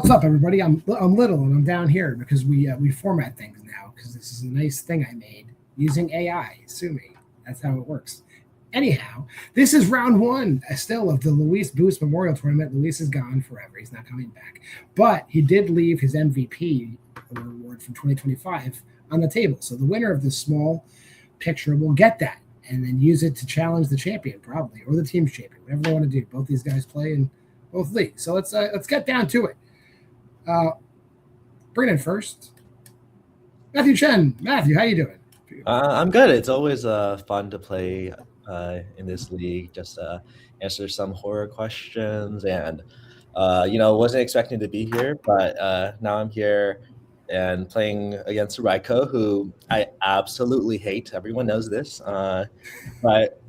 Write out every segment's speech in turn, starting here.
What's up, everybody? I'm little and I'm down here because we format things now because this is a nice thing I made using AI. Sue me. That's how it works. Anyhow, this is round one still of the Luis Boost Memorial Tournament. Luis is gone forever. He's not coming back. But he did leave his MVP award from 2025 on the table. So the winner of this small picture will get that and then use it to challenge the champion probably, or the team's champion, whatever they want to do. Both these guys play in both leagues. So let's get down to it. Bring it in first. Matthew Chen. Matthew, how you doing? I'm good. It's always fun to play in this league, just answer some horror questions. And, wasn't expecting to be here, but now I'm here and playing against Rajko, who I absolutely hate. Everyone knows this. But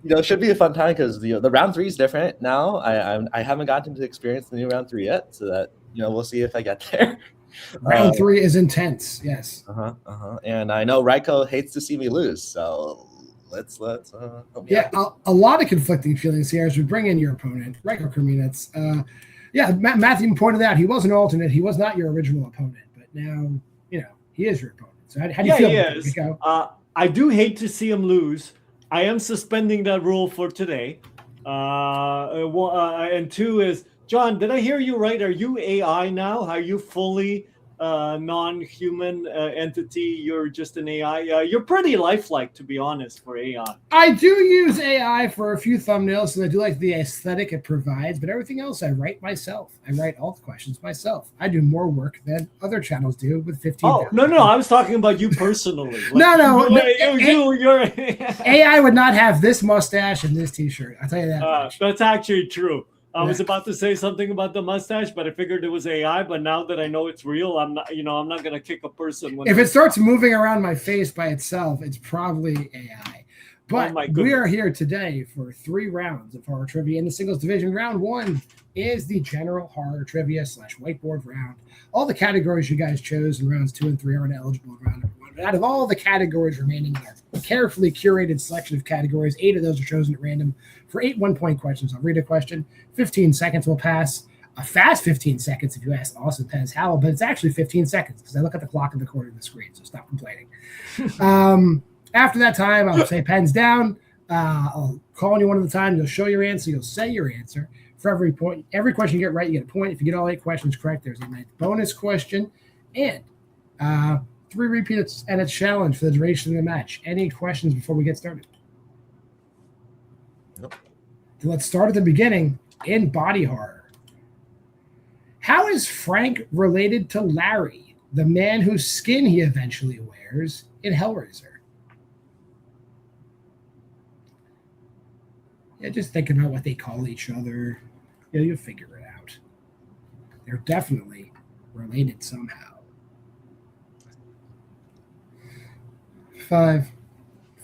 it should be a fun time because the round 3 is different now. I haven't gotten to experience the new round 3 yet, so that we'll see if I get there. Round 3 is intense, yes. And I know Rajko hates to see me lose, so let's a lot of conflicting feelings here as we bring in your opponent, Rajko Krminac. Matthew pointed out he was an alternate. He was not your original opponent, but now he is your opponent. So how do you feel about it, Rajko? I do hate to see him lose. I am suspending that rule for today. And 2 is, John, did I hear you right? Are you AI now? Are you fully non-human entity? You're just an AI? You're pretty lifelike, to be honest, for AI. I do use AI for a few thumbnails, and I do like the aesthetic it provides, but everything else I write myself. I write all the questions myself. I do more work than other channels do with 15. Oh, no, I was talking about you personally. You're AI would not have this mustache and this t-shirt. I'll tell you that. That's actually true. I was about to say something about the mustache, but I figured it was AI. But now that I know it's real, I'm not going to kick a person. If it starts moving around my face by itself, it's probably AI. But we are here today for 3 rounds of horror trivia in the singles division. Round 1 is the general horror trivia / whiteboard round. All the categories you guys chose in rounds 2 and 3 are ineligible in round 1. But out of all the categories remaining, a carefully curated selection of categories, 8 of those are chosen at random for 8 one-point questions. I'll read a question. 15 seconds will pass. A fast 15 seconds if you ask Austin Pez Howell, but it's actually 15 seconds because I look at the clock in the corner of the screen, so stop complaining. After that time, I'll say pens down. I'll call on you one at a time. You'll show your answer. You'll say your answer. For every question you get right, you get a point. If you get all 8 questions correct, there's a 9th bonus question. And 3 repeats and a challenge for the duration of the match. Any questions before we get started? Nope. Let's start at the beginning in body horror. How is Frank related to Larry, the man whose skin he eventually wears in Hellraiser? Yeah, just think about what they call each other. Yeah, you'll figure it out. They're definitely related somehow. 5,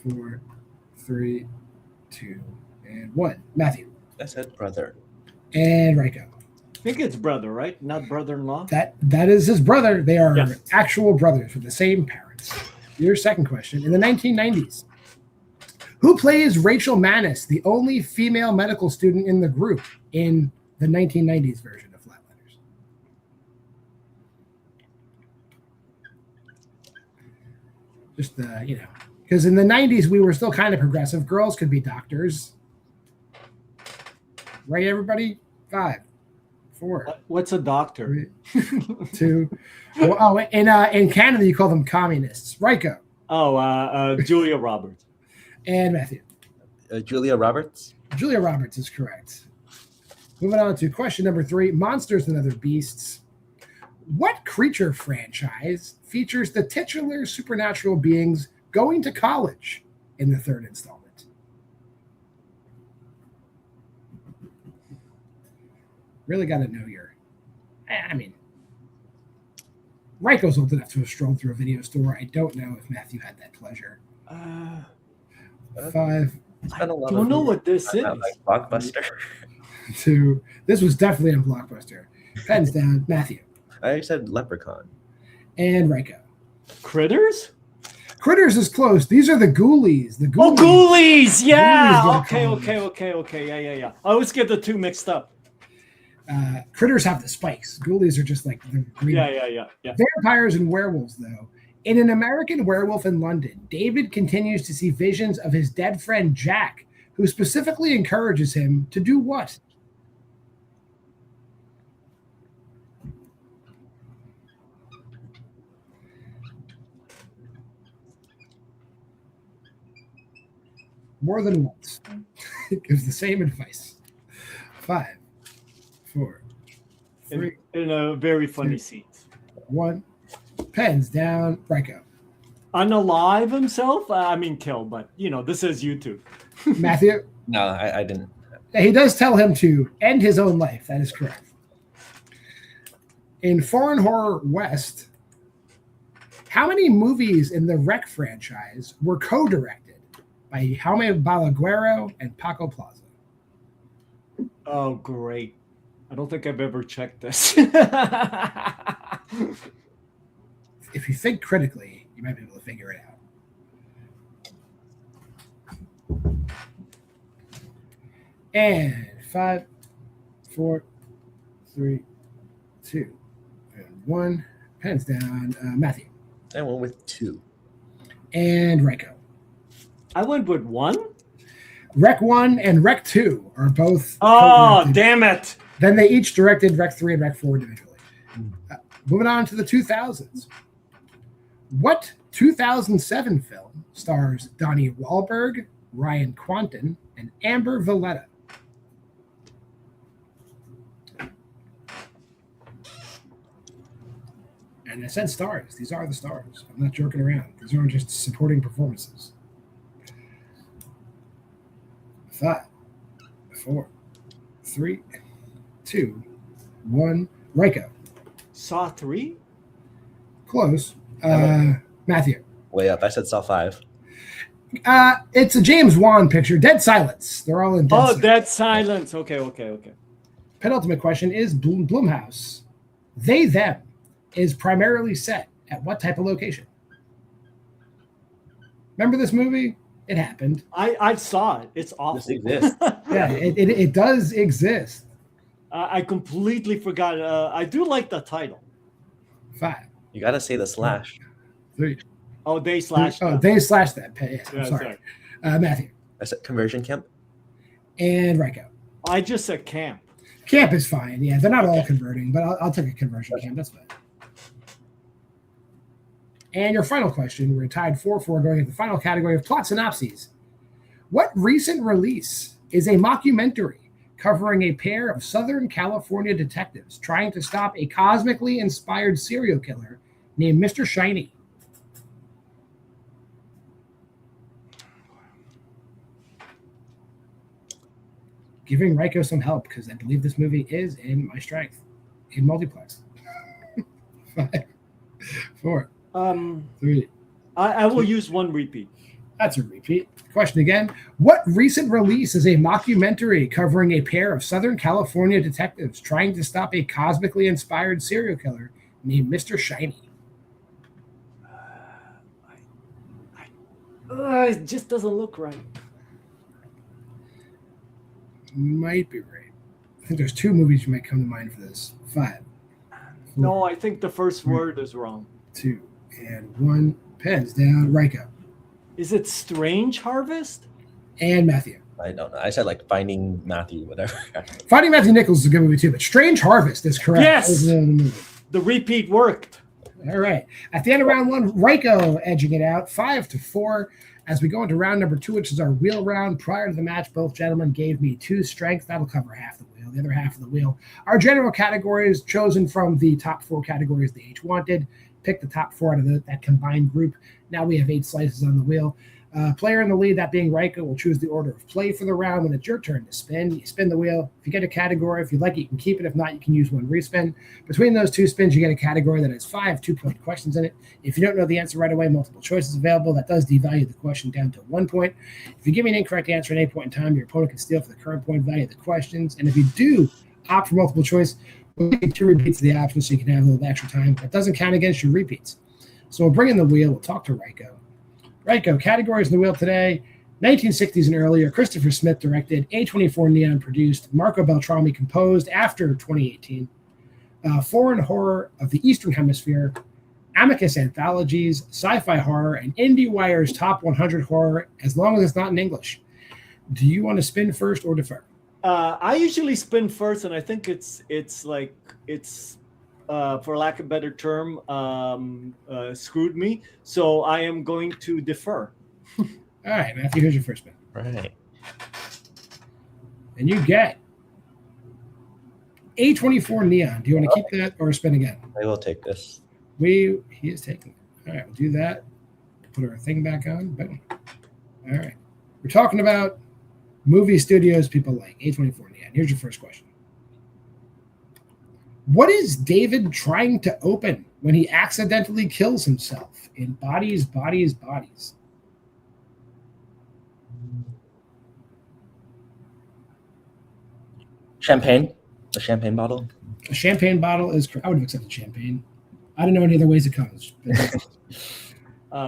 4, 3, 2, and 1. Matthew. I said brother. And Rajko. I think it's brother, right? Not brother-in-law? That is his brother. They are actual brothers with the same parents. Your second question. In the 1990s, who plays Rachel Manis, the only female medical student in the group in the 1990s version of Flatlanders? Just, because in the 90s, we were still kind of progressive. Girls could be doctors. Right, everybody? 5, 4. What's a doctor? 3, 2. In Canada, you call them communists. Rajko. Julia Roberts. And Matthew. Julia Roberts. Julia Roberts is correct. Moving on to question number 3, Monsters and Other Beasts. What creature franchise features the titular supernatural beings going to college in the 3rd installment? Really got to know Rajko's old enough to have strolled through a video store. I don't know if Matthew had that pleasure. 5. I don't know what this is. Like Blockbuster. 2. This was definitely on Blockbuster. Pens down. Matthew. I said Leprechaun. And Rajko. Critters? Critters is close. These are the Ghoulies. Ghoulies! Yeah! Okay. Yeah. I always get the 2 mixed up. Critters have the spikes. Ghoulies are just like the green. Yeah. Vampires and werewolves, though. In An American Werewolf in London, David continues to see visions of his dead friend Jack, who specifically encourages him to do what? More than once. It gives the same advice. 5, 4, 3. In a very funny scene. 1. Pens down. Rajko. Unalive himself? I mean, kill, but this is YouTube. Matthew? No, I didn't. He does tell him to end his own life. That is correct. In Foreign Horror West, how many movies in the Rec franchise were co-directed by Jaume Balaguero and Paco Plaza? Oh, great. I don't think I've ever checked this. If you think critically, you might be able to figure it out. And 5, 4, 3, 2, and 1. Pens down. Matthew. I went with 2. And Rajko. I went with 1. Rec 1 and Rec 2 are both. Oh, damn it. Then they each directed Rec 3 and Rec 4 individually. Moving on to the 2000s. What 2007 film stars Donnie Wahlberg, Ryan Quanten, and Amber Valletta? And I said stars. These are the stars. I'm not joking around. These aren't just supporting performances. 5, 4, 3, 2, 1. Rajko. Saw 3? Close. Matthew. Way up. I said Saw 5. It's a James Wan picture. Dead Silence. They're all in Dead Silence. Dead Silence. Okay. Penultimate question is Blumhouse. They, them is primarily set at what type of location? Remember this movie? It happened. I saw it. It's awful. This exists. Yeah, it does exist. I completely forgot. I do like the title. 5. You got to say the slash. 3. Oh, they slashed. Oh, they slashed that. Yeah, I'm sorry. Matthew. I said conversion camp. And Rajko. I just said camp. Camp is fine. Yeah, they're not all converting, but I'll take a conversion camp. That's fine. And your final question, we're tied 4-4 going into the final category of plot synopses. What recent release is a mockumentary covering a pair of Southern California detectives trying to stop a cosmically inspired serial killer named Mr. Shiny? Giving Rajko some help because I believe this movie is in my strength in multiplex. 5, 4, 3. I will use 1 repeat. That's a repeat. Question again. What recent release is a mockumentary covering a pair of Southern California detectives trying to stop a cosmically inspired serial killer named Mr. Shiny? It just doesn't look right. Might be right. I think there's 2 movies you might come to mind for this. 5. 4, No, I think the first word is wrong. 2, and 1. Pens down. Rajko. Is it Strange Harvest? And Matthew. I don't know. I said like Finding Matthew, whatever. Finding Matthew Nichols is a good movie too, but Strange Harvest is correct. Yes! That was the name of the movie. The repeat worked. All right. At the end of round 1, Rajko edging it out 5-4. As we go into round number 2, which is our wheel round. Prior to the match, both gentlemen gave me 2 strength. That'll cover half the wheel. The other half of the wheel. Our general categories chosen from the top 4 categories they each wanted. Pick the top 4 out of that combined group. Now we have 8 slices on the wheel. Player in the lead, that being Rajko, will choose the order of play for the round. When it's your turn to spin, you spin the wheel. If you get a category, if you like it, you can keep it. If not, you can use 1 respin. Between those 2 spins, you get a category that has 5 2-point questions in it. If you don't know the answer right away, multiple choices available. That does devalue the question down to 1 point. If you give me an incorrect answer at any point in time, your opponent can steal for the current point value of the questions. And if you do opt for multiple choice, we'll give you 2 repeats of the option so you can have a little extra time. That doesn't count against your repeats. So we'll bring in the wheel. We'll talk to Rajko. Rajko, categories in the wheel today. 1960s and earlier, Christopher Smith directed, A24 Neon produced, Marco Beltrami composed after 2018, foreign horror of the Eastern Hemisphere, Amicus Anthologies, Sci-Fi Horror, and IndieWire's Top 100 Horror, as long as it's not in English. Do you want to spin first or defer? I usually spin first, and I think it's for lack of a better term, screwed me. So I am going to defer. All right, Matthew, here's your first spin. Right. And you get A24 Neon. Do you want to keep that or spin again? I will take this. He is taking it. All right, we'll do that. Put our thing back on. Boom. All right. We're talking about movie studios people like, A24 Neon. Here's your first question. What is David trying to open when he accidentally kills himself in Bodies, Bodies, Bodies? Champagne. A champagne bottle. A champagne bottle is correct. I would have accepted champagne. I don't know any other ways it comes.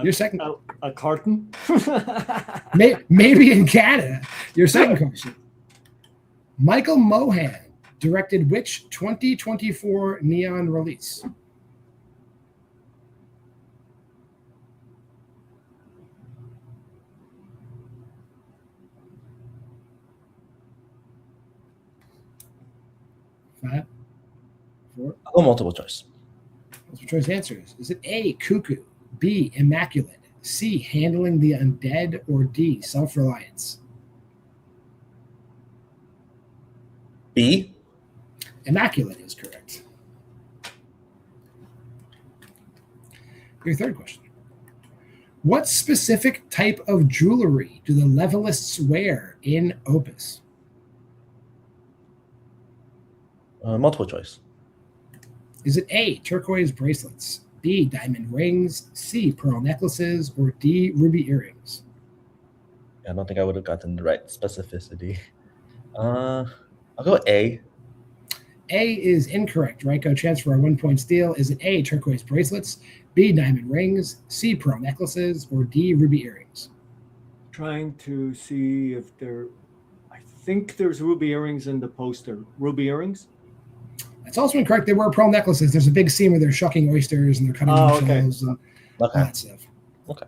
Your second. A carton? Maybe in Canada. Your second question. Michael Mohan directed which 2024 Neon release? Five, four. I'll go multiple choice. Multiple choice answers. Is it A, Cuckoo, B, Immaculate, C, Handling the Undead, or D, Self-Reliance? B. Immaculate is correct. Your third question. What specific type of jewelry do the levelists wear in Opus? Multiple choice. Is it A, turquoise bracelets, B, diamond rings, C, pearl necklaces, or D, ruby earrings? I don't think I would have gotten the right specificity. I'll go A. A is incorrect. Rajko, chance for a 1-point steal. Is it A, turquoise bracelets, B, diamond rings, C, pearl necklaces, or D, ruby earrings? Trying to see if there. I think there's ruby earrings in the poster. Ruby earrings? That's also incorrect. They wear pearl necklaces. There's a big scene where they're shucking oysters and they're cutting shells and all that stuff. Okay.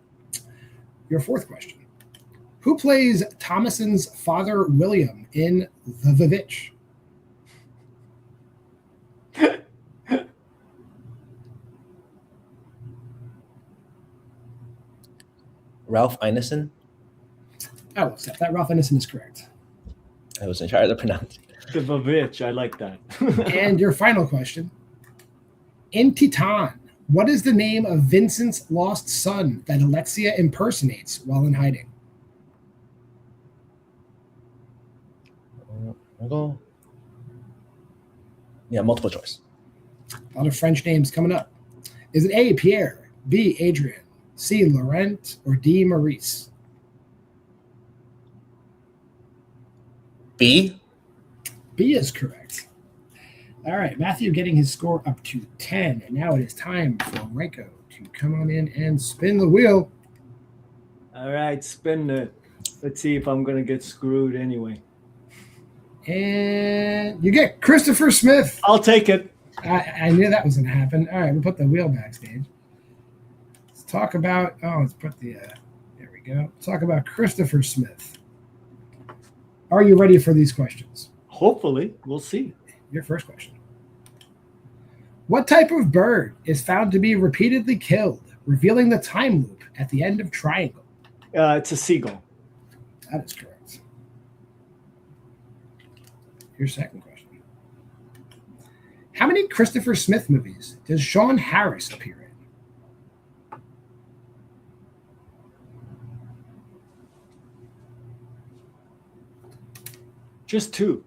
Your fourth question. Who plays Thomason's father, William, in The Vitch? Ralph Ineson? I will accept that. Ralph Ineson is correct. I wasn't sure how to pronounce it. The Vavitch, I like that. And your final question. In Titan, what is the name of Vincent's lost son that Alexia impersonates while in hiding? I'll go. Yeah, multiple choice. A lot of French names coming up. Is it A, Pierre, B, Adrian, C, Laurent, or D, Maurice? B. B is correct. All right, Matthew getting his score up to 10. And now it is time for Rajko to come on in and spin the wheel. All right, spin it. Let's see if I'm going to get screwed anyway. And you get Christopher Smith. I'll take it. I knew that was going to happen. All right, we'll put the wheel backstage. Let's talk about, let's put the, there we go. Let's talk about Christopher Smith. Are you ready for these questions? Hopefully, we'll see. Your first question. What type of bird is found to be repeatedly killed, revealing the time loop at the end of Triangle? It's a seagull. That is correct. Your second question. How many Christopher Smith movies does Sean Harris appear in? Just 2.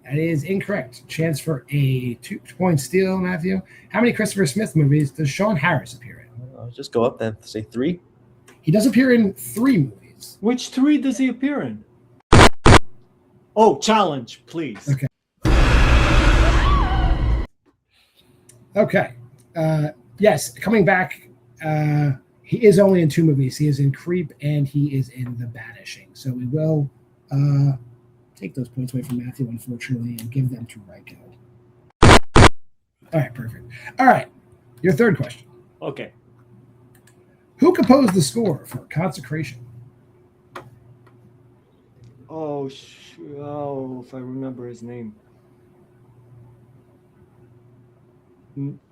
That is incorrect. Chance for a 2-point steal, Matthew. How many Christopher Smith movies does Sean Harris appear in? I'll just go up and say 3. He does appear in 3 movies. Which 3 does he appear in? Oh, challenge, please. Okay. Yes, coming back, He is only in 2 movies. He is in Creep and he is in The Banishing. So we will take those points away from Matthew, unfortunately, and give them to Rajko. All right, perfect. All right, your third question. Okay. Who composed the score for Consecration? Oh, if I remember his name.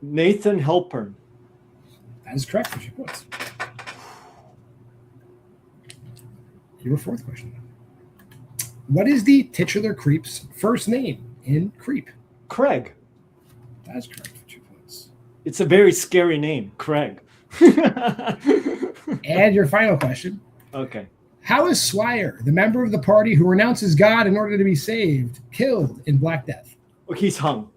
Nathan Halpern. That is correct for 2 points. Your fourth question. What is the titular creep's first name in Creep? Craig. That is correct for 2 points. It's a very scary name, Craig. And your final question. Okay. How is Swire, the member of the party who renounces God in order to be saved, killed in Black Death? Well, he's hung.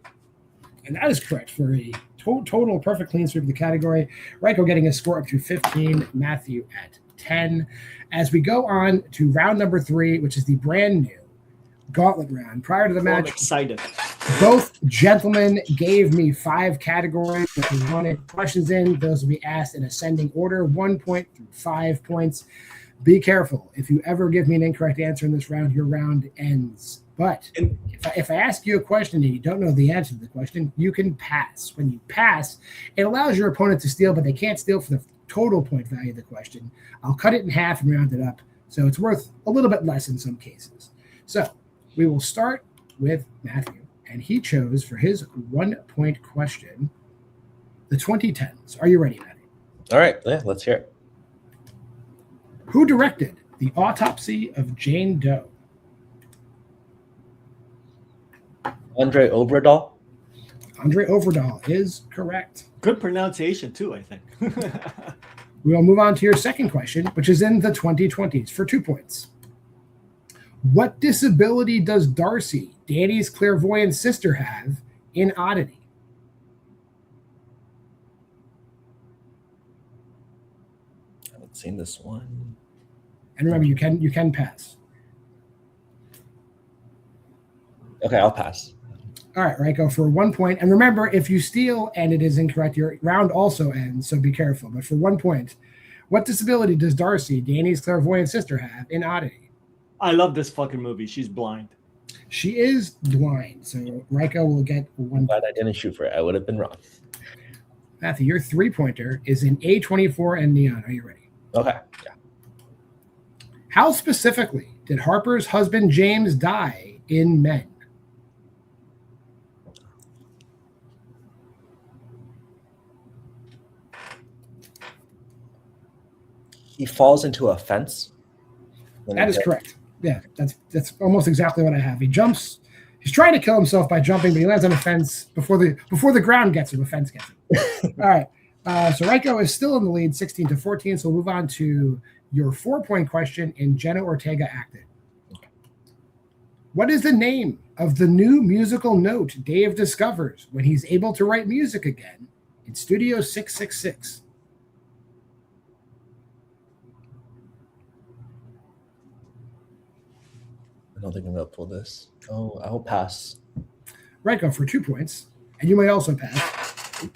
And that is correct for a total perfect clean sweep of the category. Rajko getting a score up to 15, Matthew at 10. As we go on to round number 3, which is the brand new gauntlet round. Prior to the match, I'm excited. Both gentlemen gave me 5 categories that they wanted questions in. Those will be asked in ascending order, 1 point through 5 points. Be careful. If you ever give me an incorrect answer in this round, your round ends. But if I ask you a question and you don't know the answer to the question, you can pass. When you pass, it allows your opponent to steal, but they can't steal for the total point value of the question. I'll cut it in half and round it up, so it's worth a little bit less in some cases. So we will start with Matthew, and he chose for his 1 point question the 2010s. Are you ready, Matthew? All right, yeah, let's hear it. Who directed The Autopsy of Jane Doe? Andre Obradal. Andre Overdahl is correct. Good pronunciation, too, I think. We will move on to your second question, which is in the 2020s for 2 points. What disability does Darcy, Danny's clairvoyant sister, have in Oddity? I haven't seen this one. And remember, you can pass. Okay, I'll pass. All right, Rajko, for 1 point. And remember, if you steal and it is incorrect, your round also ends, so be careful. But for 1 point, what disability does Darcy, Danny's clairvoyant sister, have in Oddity? I love this fucking movie. She's blind. She is blind, so Rajko will get 1 I'm glad I didn't shoot for it. I would have been wrong. Matthew, your 3-pointer is in A24 and Neon. Are you ready? Okay. Yeah. How specifically did Harper's husband James die in Men? He falls into a fence. That is correct. Yeah, that's almost exactly what I have. He jumps. He's trying to kill himself by jumping, but he lands on a fence before the ground gets him. A fence gets him. All right. So Rajko is still in the lead, 16-14. So we'll move on to your 4-point question in Jenna Ortega Acted. What is the name of the new musical note Dave discovers when he's able to write music again in Studio 666? I don't think I'm gonna pull this. Oh, I'll pass. Rajko for 2 points, and you might also pass.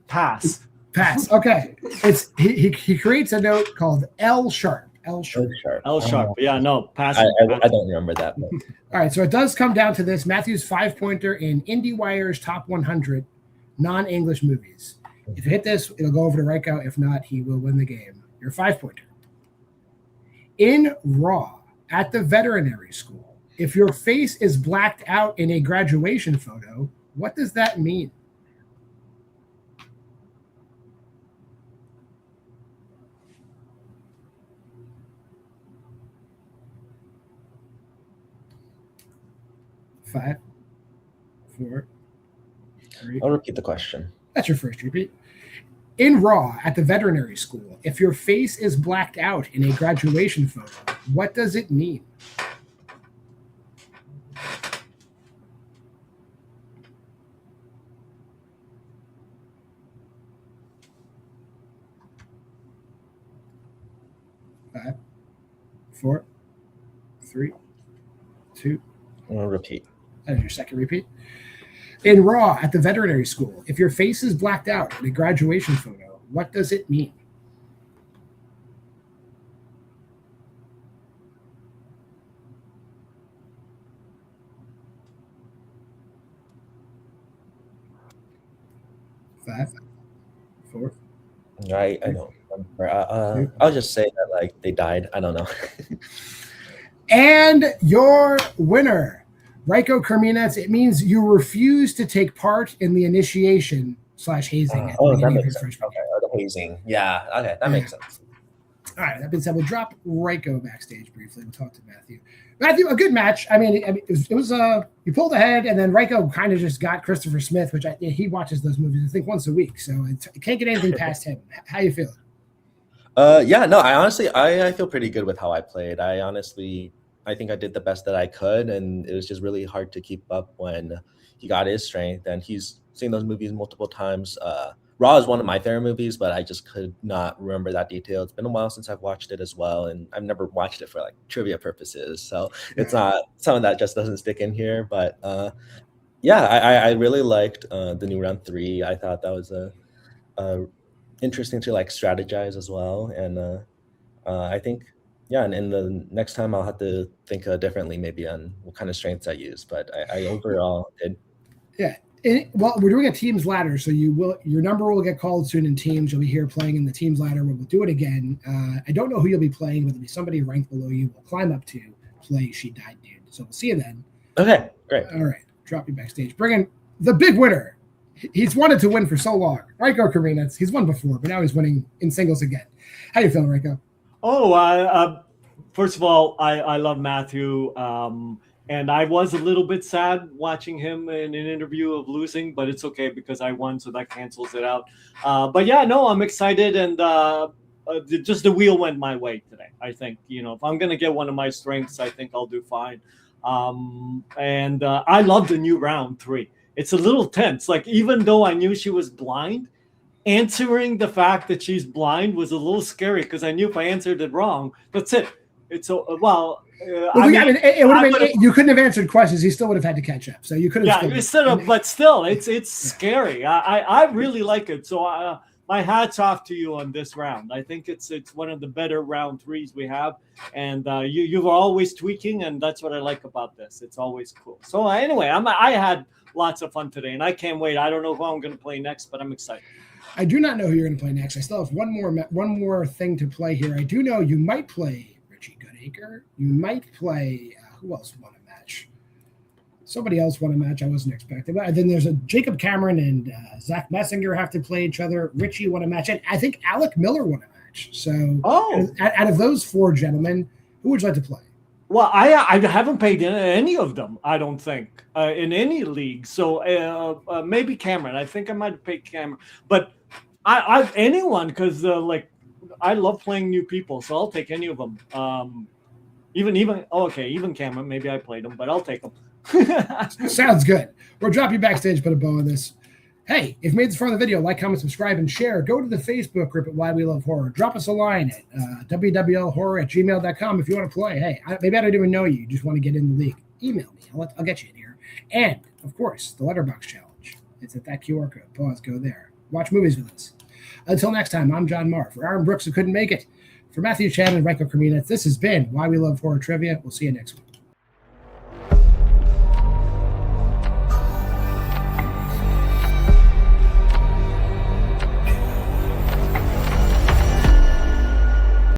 Pass. Pass. Okay. It's he creates a note called L sharp. L sharp. L sharp. Yeah, no, pass. I don't remember that. But. All right. So it does come down to this. Matthew's 5-pointer in IndieWire's top 100 non-English movies. If you hit this, it'll go over to Rajko. If not, he will win the game. Your 5-pointer. In Raw at the veterinary school, if your face is blacked out in a graduation photo, what does that mean? Five, 4, 3. I'll repeat the question. That's your first repeat. In Raw at the veterinary school, if your face is blacked out in a graduation photo, what does it mean? Five, 4, 3, 2. I'm gonna repeat. That is your second repeat. In Raw at the veterinary school, if your face is blacked out in a graduation photo, what does it mean? 5, 4. I don't remember. I'll just say that like they died. I don't know. And your winner, Rajko Krminac. It means you refuse to take part in the initiation / hazing. That makes sense. Okay, the hazing. Yeah. Okay, that makes sense. All right. That being said, we'll drop Rajko backstage briefly. We'll talk to Matthew. Matthew, a good match. I mean, it was you pulled ahead, and then Rajko kind of just got Christopher Smith, which he watches those movies, I think, once a week. So it can't get anything past him. How you feeling? Yeah, no, I feel pretty good with how I played. I think I did the best that I could, and it was just really hard to keep up when he got his strength, and he's seen those movies multiple times. Raw is one of my favorite movies, but I just could not remember that detail. It's been a while since I've watched it as well, and I've never watched it for like trivia purposes, so it's not something that just doesn't stick in here. But yeah, I really liked the new round 3. I thought that was interesting to like strategize as well, and I think and the next time I'll have to think differently maybe on what kind of strengths I use, but I overall did. Yeah. Well, we're doing a teams ladder, so your number will get called soon in teams. You'll be here playing in the teams ladder. We'll do it again. I don't know who you'll be playing, but it'll be somebody ranked below you. We'll climb up to play She Died Dude. So we'll see you then. Okay, great. All right, drop you backstage. Bring in the big winner. He's wanted to win for so long. Rajko Krminac. He's won before, but now he's winning in singles again. How you feeling, Rajko? Oh, first of all, I love Matthew. And I was a little bit sad watching him in an interview of losing, but it's okay because I won, so that cancels it out. But yeah, no, I'm excited, and just the wheel went my way today. I think, if I'm going to get one of my strengths, I think I'll do fine. And I love the new round 3. It's a little tense. Like, even though I knew she was blind, answering the fact that she's blind was a little scary because I knew if I answered it wrong, that's it. It's it would have been. You couldn't have answered questions. He still would have had to catch up. So you could have. Yeah, but still, it's scary. I really like it. So my hat's off to you on this round. I think it's one of the better round 3s we have, and you're always tweaking, and that's what I like about this. It's always cool. So anyway, I had lots of fun today, and I can't wait. I don't know who I'm going to play next, but I'm excited. I do not know who you're going to play next. I still have one more thing to play here. I do know you might play Goodacre. You might play who else won a match? Somebody else won a match I wasn't expecting. But then there's a Jacob Cameron and Zach Messinger have to play each other. Richie won a match, and I think Alec Miller won a match. So out of those 4 gentlemen, who would you like to play? Well, I haven't played any of them, I don't think, in any league. So maybe Cameron. I think I might have picked Cameron, but I anyone, because I love playing new people, so I'll take any of them. Even Cameron. Maybe I played him, but I'll take him. Sounds good. We'll drop you backstage, put a bow on this. Hey, if you made this far in the video, like, comment, subscribe, and share. Go to the Facebook group at Why We Love Horror. Drop us a line at wwlhorror@gmail.com if you want to play. Hey, maybe I don't even know you. You just want to get in the league. Email me. I'll get you in here. And, of course, the Letterboxd challenge. It's at that QR code. Pause. Go there. Watch movies with us. Until next time, I'm JWMaher. For Aaron Brooks, who couldn't make it, for Matthew, Chen, and Rajko Krminac, this has been Why We Love Horror Trivia. We'll see you next week.